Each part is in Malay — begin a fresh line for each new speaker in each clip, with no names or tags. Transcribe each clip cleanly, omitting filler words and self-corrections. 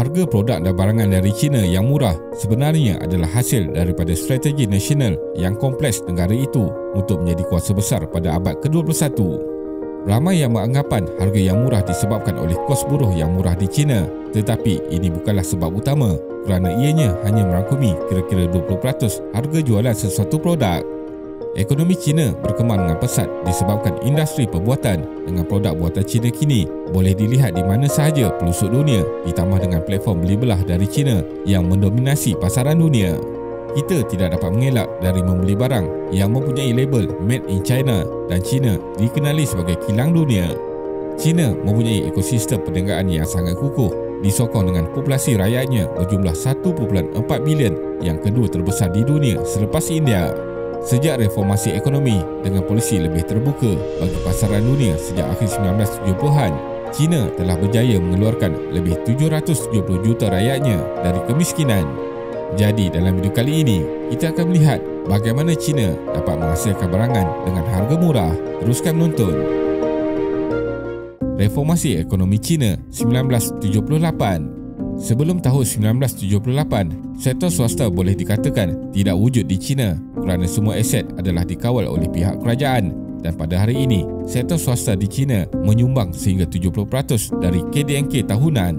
Harga produk dan barangan dari China yang murah sebenarnya adalah hasil daripada strategi nasional yang kompleks negara itu untuk menjadi kuasa besar pada abad ke-21. Ramai yang beranggapan harga yang murah disebabkan oleh kos buruh yang murah di China, tetapi ini bukanlah sebab utama kerana ianya hanya merangkumi kira-kira 20% harga jualan sesuatu produk. Ekonomi China berkembang dengan pesat disebabkan industri perbuatan dengan produk buatan China kini boleh dilihat di mana sahaja pelosok dunia, ditambah dengan platform beli belah dari China yang mendominasi pasaran dunia. Kita tidak dapat mengelak dari membeli barang yang mempunyai label Made in China dan China dikenali sebagai kilang dunia. China mempunyai ekosistem perniagaan yang sangat kukuh, disokong dengan populasi rakyatnya berjumlah 1.4 bilion yang kedua terbesar di dunia selepas India. Sejak reformasi ekonomi dengan polisi lebih terbuka bagi pasaran dunia sejak akhir 1970-an, China telah berjaya mengeluarkan lebih 770 juta rakyatnya dari kemiskinan. Jadi dalam video kali ini, kita akan melihat bagaimana China dapat menghasilkan barangan dengan harga murah. Teruskan menonton. Reformasi ekonomi China 1978. Sebelum tahun 1978, sektor swasta boleh dikatakan tidak wujud di China kerana semua aset adalah dikawal oleh pihak kerajaan, dan pada hari ini, sektor swasta di China menyumbang sehingga 70% dari KDNK tahunan.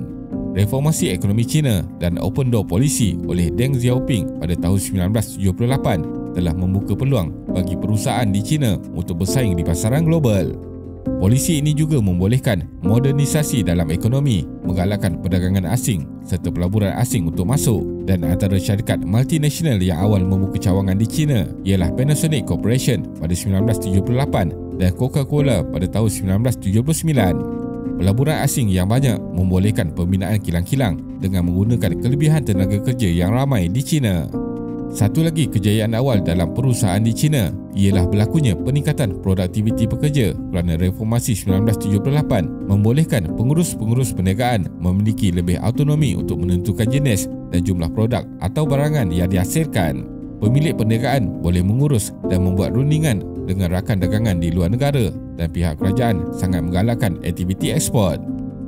Reformasi ekonomi China dan open door policy oleh Deng Xiaoping pada tahun 1978 telah membuka peluang bagi perusahaan di China untuk bersaing di pasaran global. Polisi ini juga membolehkan modernisasi dalam ekonomi, menggalakkan perdagangan asing serta pelaburan asing untuk masuk, dan antara syarikat multinasional yang awal membuka cawangan di China ialah Panasonic Corporation pada 1978 dan Coca-Cola pada tahun 1979. Pelaburan asing yang banyak membolehkan pembinaan kilang-kilang dengan menggunakan kelebihan tenaga kerja yang ramai di China. Satu lagi kejayaan awal dalam perusahaan di China ialah berlakunya peningkatan produktiviti pekerja kerana reformasi 1978 membolehkan pengurus-pengurus perniagaan memiliki lebih autonomi untuk menentukan jenis dan jumlah produk atau barangan yang dihasilkan. Pemilik perniagaan boleh mengurus dan membuat rundingan dengan rakan dagangan di luar negara, dan pihak kerajaan sangat menggalakkan aktiviti ekspor.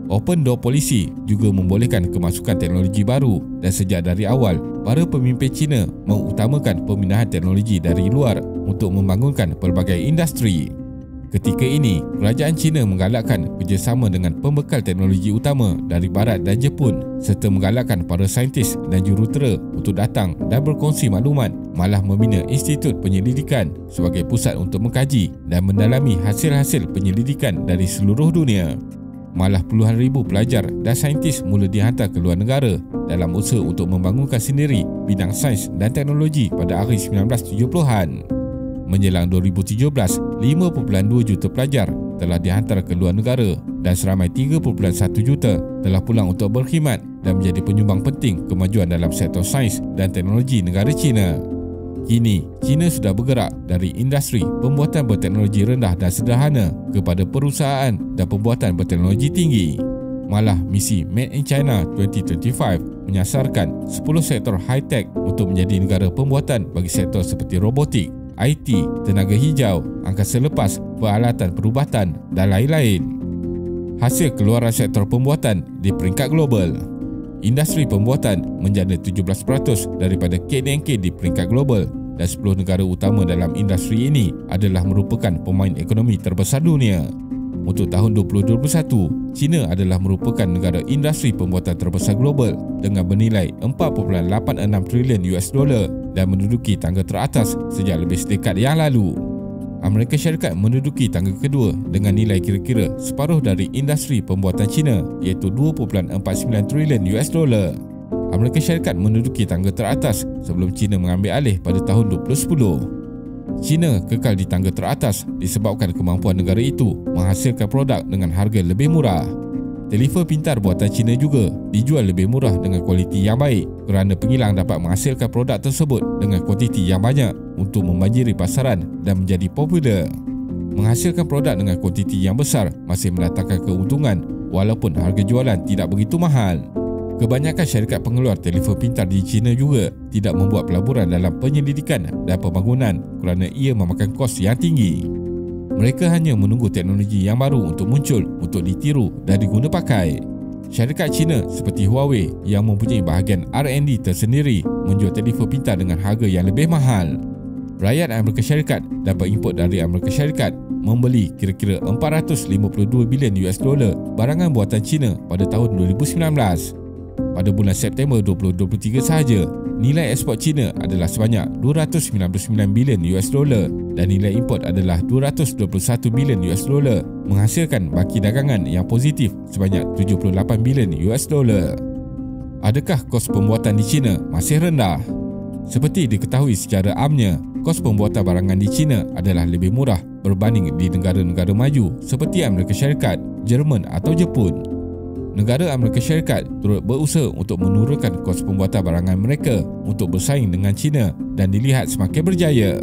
Open door policy juga membolehkan kemasukan teknologi baru, dan sejak dari awal, para pemimpin China mengutamakan pemindahan teknologi dari luar untuk membangunkan pelbagai industri. Ketika ini, kerajaan China menggalakkan kerjasama dengan pembekal teknologi utama dari Barat dan Jepun, serta menggalakkan para saintis dan jurutera untuk datang dan berkongsi maklumat, malah membina institut penyelidikan sebagai pusat untuk mengkaji dan mendalami hasil-hasil penyelidikan dari seluruh dunia. Malah puluhan ribu pelajar dan saintis mula dihantar ke luar negara dalam usaha untuk membangunkan sendiri bidang sains dan teknologi pada akhir 1970-an. Menjelang 2017, 5.2 juta pelajar telah dihantar ke luar negara dan seramai 3.1 juta telah pulang untuk berkhidmat dan menjadi penyumbang penting kemajuan dalam sektor sains dan teknologi negara China. Kini, China sudah bergerak dari industri pembuatan berteknologi rendah dan sederhana kepada perusahaan dan pembuatan berteknologi tinggi. Malah, misi Made in China 2025 menyasarkan 10 sektor high-tech untuk menjadi negara pembuatan bagi sektor seperti robotik, IT, tenaga hijau, angkasa lepas, peralatan perubatan dan lain-lain. Hasil keluaran sektor pembuatan di peringkat global. Industri pembuatan menjana 17% daripada KDNK di peringkat global, dan 10 negara utama dalam industri ini adalah merupakan pemain ekonomi terbesar dunia. Untuk tahun 2021, China adalah merupakan negara industri pembuatan terbesar global dengan bernilai 4.86 trilion US dollar dan menduduki tangga teratas sejak lebih sedekat yang lalu. Amerika Syarikat menduduki tangga kedua dengan nilai kira-kira separuh dari industri pembuatan China, iaitu 2.49 trilion US dollar. Amerika Syarikat menduduki tangga teratas sebelum China mengambil alih pada tahun 2010. China kekal di tangga teratas disebabkan kemampuan negara itu menghasilkan produk dengan harga lebih murah. Telefon pintar buatan China juga dijual lebih murah dengan kualiti yang baik kerana pengilang dapat menghasilkan produk tersebut dengan kuantiti yang banyak untuk membanjiri pasaran dan menjadi popular. Menghasilkan produk dengan kuantiti yang besar masih mendatangkan keuntungan walaupun harga jualan tidak begitu mahal. Kebanyakan syarikat pengeluar telefon pintar di China juga tidak membuat pelaburan dalam penyelidikan dan pembangunan kerana ia memakan kos yang tinggi. Mereka hanya menunggu teknologi yang baru untuk muncul untuk ditiru dan diguna pakai. syarikat China seperti Huawei yang mempunyai bahagian R&D tersendiri menjual telefon pintar dengan harga yang lebih mahal. Rakyat Amerika Syarikat dapat import dari Amerika Syarikat membeli kira-kira 452 bilion US dollar barangan buatan China pada tahun 2019. Pada bulan September 2023 sahaja, nilai ekspor China adalah sebanyak 299 bilion US dollar dan nilai import adalah 221 bilion US dollar, menghasilkan baki dagangan yang positif sebanyak 78 bilion US dollar. Adakah kos pembuatan di China masih rendah? Seperti diketahui secara amnya, kos pembuatan barangan di China adalah lebih murah berbanding di negara-negara maju seperti Amerika Syarikat, Jerman atau Jepun. Negara Amerika Syarikat turut berusaha untuk menurunkan kos pembuatan barangan mereka untuk bersaing dengan China dan dilihat semakin berjaya.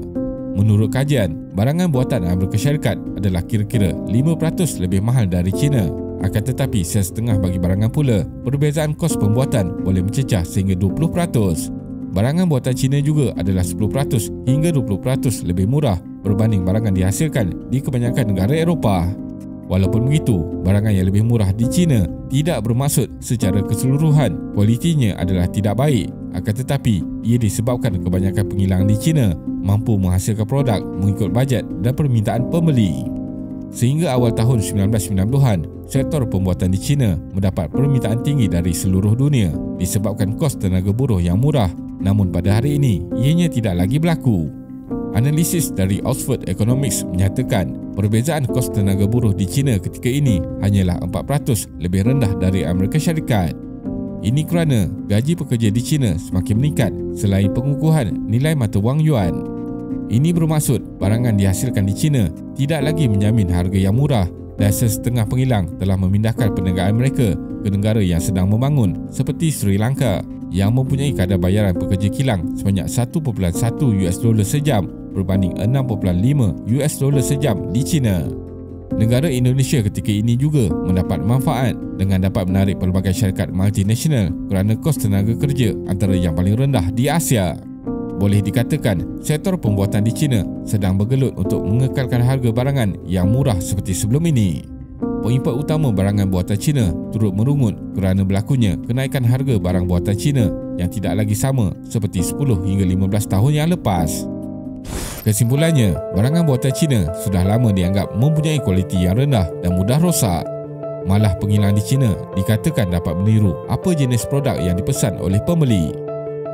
Menurut kajian, barangan buatan Amerika Syarikat adalah kira-kira 5% lebih mahal dari China. Akan tetapi setengah bagi barangan pula, perbezaan kos pembuatan boleh mencecah sehingga 20%. Barangan buatan China juga adalah 10% hingga 20% lebih murah berbanding barangan dihasilkan di kebanyakan negara Eropah. Walaupun begitu, barangan yang lebih murah di China tidak bermaksud secara keseluruhan kualitinya adalah tidak baik. Akan tetapi, ia disebabkan kebanyakan pengilang di China mampu menghasilkan produk mengikut bajet dan permintaan pembeli. Sehingga awal tahun 1990-an, sektor pembuatan di China mendapat permintaan tinggi dari seluruh dunia disebabkan kos tenaga buruh yang murah. Namun pada hari ini, ianya tidak lagi berlaku. Analisis dari Oxford Economics menyatakan perbezaan kos tenaga buruh di China ketika ini hanyalah 4% lebih rendah dari Amerika Syarikat. Ini kerana gaji pekerja di China semakin meningkat selain pengukuhan nilai mata wang yuan. Ini bermaksud barangan dihasilkan di China tidak lagi menjamin harga yang murah dan setengah pengilang telah memindahkan perniagaan mereka ke negara yang sedang membangun seperti Sri Lanka yang mempunyai kadar bayaran pekerja kilang sebanyak 1.1 US dollar sejam berbanding 6.5 US dollar sejam di China. Negara Indonesia ketika ini juga mendapat manfaat dengan dapat menarik pelbagai syarikat multinasional kerana kos tenaga kerja antara yang paling rendah di Asia. Boleh dikatakan sektor pembuatan di China sedang bergelut untuk mengekalkan harga barangan yang murah seperti sebelum ini. Pengimport utama barangan buatan China turut merungut kerana berlakunya kenaikan harga barang buatan China yang tidak lagi sama seperti 10 hingga 15 tahun yang lepas. Kesimpulannya, barangan buatan China sudah lama dianggap mempunyai kualiti yang rendah dan mudah rosak. Malah pengilang di China dikatakan dapat meniru apa jenis produk yang dipesan oleh pembeli.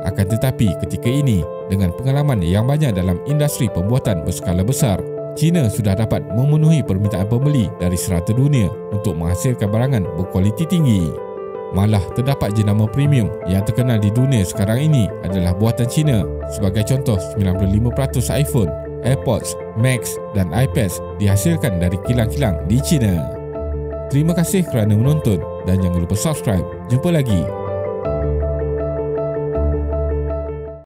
Akan tetapi ketika ini, dengan pengalaman yang banyak dalam industri pembuatan berskala besar, China sudah dapat memenuhi permintaan pembeli dari serata dunia untuk menghasilkan barangan berkualiti tinggi. Malah terdapat jenama premium yang terkenal di dunia sekarang ini adalah buatan China. Sebagai contoh, 95% iPhone, AirPods, Max dan iPads dihasilkan dari kilang-kilang di China. Terima kasih kerana menonton dan jangan lupa subscribe. Jumpa lagi.